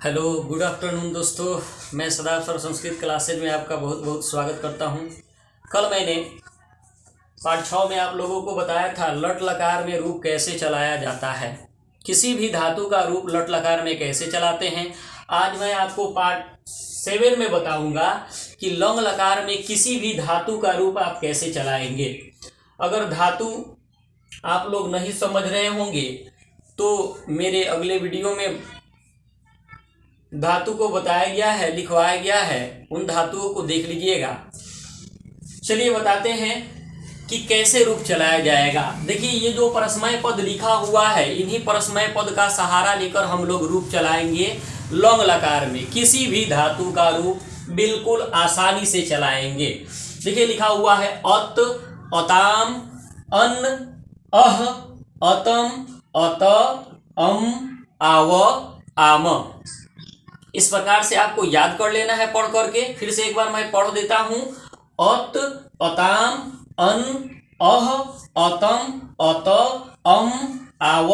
Hello good afternoon दोस्तों। मैं सदाब sir Sanskrit classes में आपका बहुत बहुत स्वागत करता हूं। कल मैंने पाठ 6 में आप लोगों को बताया था लट लकार में रूप कैसे चलाया जाता है, किसी भी धातु का रूप लट लकार में कैसे चलाते हैं। आज मैं आपको पाठ 7 में बताऊंगा कि लंग लकार में किसी भी धातु का रूप आप कैसे चलाएंगे। अगर धातु आप लोग नहीं समझ रहे होंगे तो मेरे अगले वीडियो में धातु को बताया गया है, लिखवाया गया है, उन धातुओं को देख लीजिएगा। चलिए बताते हैं कि कैसे रूप चलाया जाएगा। देखिए ये जो परस्मय पद लिखा हुआ है, इन्हीं परस्मय पद का सहारा लेकर हम लोग रूप चलाएंगे लंग लकार में। किसी भी धातु का रूप बिल्कुल आसानी से चलाएंगे। देखिए लिखा हुआ है अत, अताम, अन, अह, अतम, अत, अम, आव, आम। इस प्रकार से आपको याद कर लेना है पढ़ करके। फिर से एक बार मैं पढ़ देता हूं। अत, अताम, अन, अह, अतम, अत, अम, आव,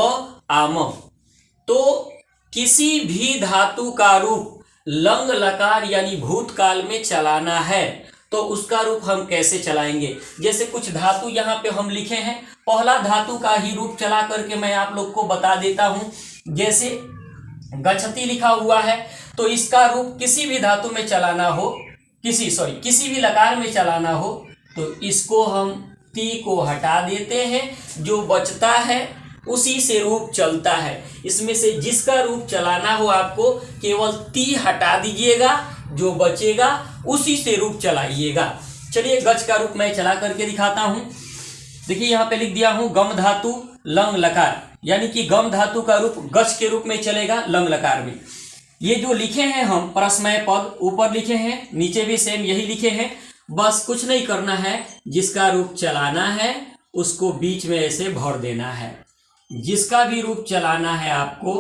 आम। तो किसी भी धातु का रूप लंग लकार यानी भूतकाल में चलाना है तो उसका रूप हम कैसे चलाएंगे। जैसे कुछ धातु यहाँ पे हम लिखे हैं, पहला धातु का ही रूप चला करके मैं आप लोग को बता देता हूं। जैसे गच्छति लिखा हुआ है तो इसका रूप किसी भी धातु में चलाना हो, किसी भी लकार में चलाना हो तो इसको हम ती को हटा देते हैं, जो बचता है उसी से रूप चलता है। इसमें से जिसका रूप चलाना हो आपको केवल ती हटा दीजिएगा, जो बचेगा उसी से रूप चलाइएगा। चलिए गच का रूप मैं चला करके दिखाता हूं। देखिए यहाँ पे लिख दिया हूं गम धातु लंग लकार, यानी कि गम धातु का रूप गच के रूप में चलेगा लंग लकार में। ये जो लिखे हैं हम परस्मय पद ऊपर लिखे हैं, नीचे भी सेम यही लिखे हैं। बस कुछ नहीं करना है, जिसका रूप चलाना है उसको बीच में ऐसे भर देना है। जिसका भी रूप चलाना है आपको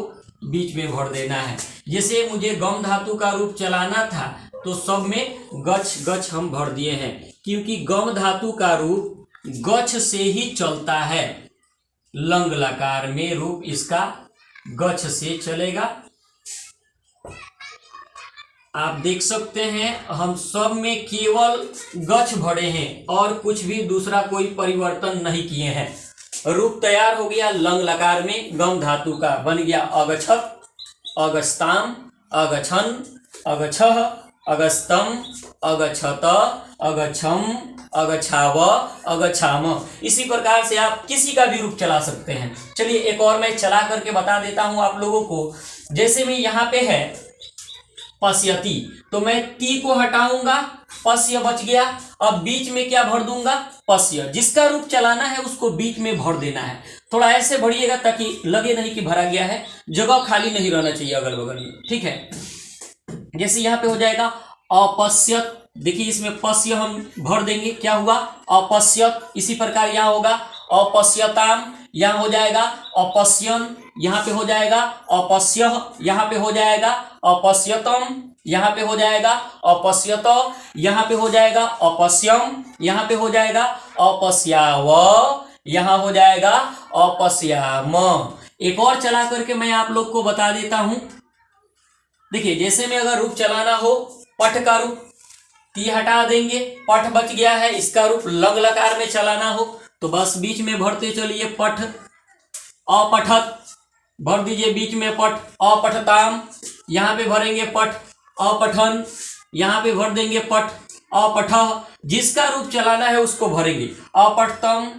बीच में भर देना है। जैसे मुझे गम धातु का रूप चलाना था तो सब में गच गच हम भर दिए हैं, क्योंकि गम धातु का रूप गच से ही चलता है। लंग लकार में रूप इसका गच से चलेगा। आप देख सकते हैं हम सब में केवल गच भरे हैं और कुछ भी दूसरा कोई परिवर्तन नहीं किए हैं। रूप तैयार हो गया लंग लकार में गम धातु का। बन गया अगछत, अगस्ताम, अगछन, अगछह, अगस्तम, अगछत, अगछम, अगछाव, अगछाम। इसी प्रकार से आप किसी का भी रूप चला सकते हैं। चलिए एक और मैं चला करके बता देता हूं आप लोगों को। जैसे में यहाँ पे है पश्यति, तो मैं ती को हटाऊंगा, पश्य बच गया। अब बीच में क्या भर दूंगा, पश्य। जिसका रूप चलाना है उसको बीच में भर देना है। थोड़ा ऐसे भरिएगा ताकि लगे नहीं कि भरा गया है, जगह खाली नहीं रहना चाहिए अगल बगल में, ठीक है। जैसे यहाँ पे हो जाएगा अपश्यत, देखिए इसमें पश्य हम भर देंगे, क्या हुआ अपश्यत। इसी प्रकार यहाँ होगा अपश्यताम, यहाँ हो जाएगा अपश्यन, यहाँ पे हो जाएगा अपश्य, यहाँ पे हो जाएगा अपश्यतम, यहाँ पे हो जाएगा अपश्यत, यहाँ पे हो जाएगा अपश्यम, यहाँ पे हो जाएगा अपश्याव, यहाँ हो जाएगा अपश्याम। एक और चला करके मैं आप लोग को बता देता हूं। देखिए जैसे में अगर रूप चलाना हो पठ का रूप, ती हटा देंगे, पठ बच गया है। इसका रूप लंग लकार में चलाना हो तो बस बीच में भरते चलिए पठ। अपठत भर दीजिए बीच में पठ। अपठताम, यहाँ पे भरेंगे पठ। अपठन, यहाँ पे भर देंगे पठ। अपठः, जिसका रूप चलाना है उसको भरेंगे। अपठतम,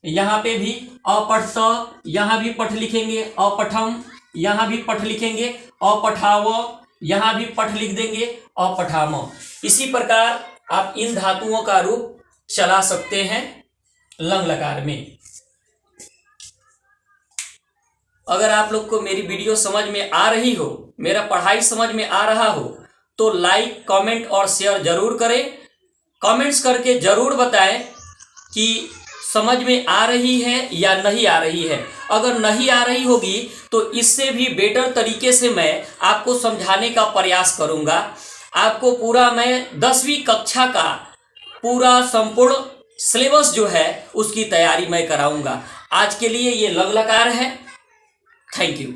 यहाँ पे भी अपठत, यहाँ भी पठ लिखेंगे। अपठम, यहाँ भी पठ लिखेंगे। अपठाव, यहाँ भी पठ लिख देंगे। अपठाम। इसी प्रकार आप इन धातुओं का रूप चला सकते हैं लंग लकार में। अगर आप लोग को मेरी वीडियो समझ में आ रही हो, मेरा पढ़ाई समझ में आ रहा हो तो लाइक, कमेंट और शेयर जरूर करें। कमेंट्स करके जरूर बताएं कि समझ में आ रही है या नहीं आ रही है। अगर नहीं आ रही होगी तो इससे भी बेटर तरीके से मैं आपको समझाने का प्रयास करूंगा। आपको पूरा मैं 10वीं कक्षा का पूरा संपूर्ण सिलेबस जो है उसकी तैयारी मैं कराऊंगा। आज के लिए ये लंग लकार है। Thank you.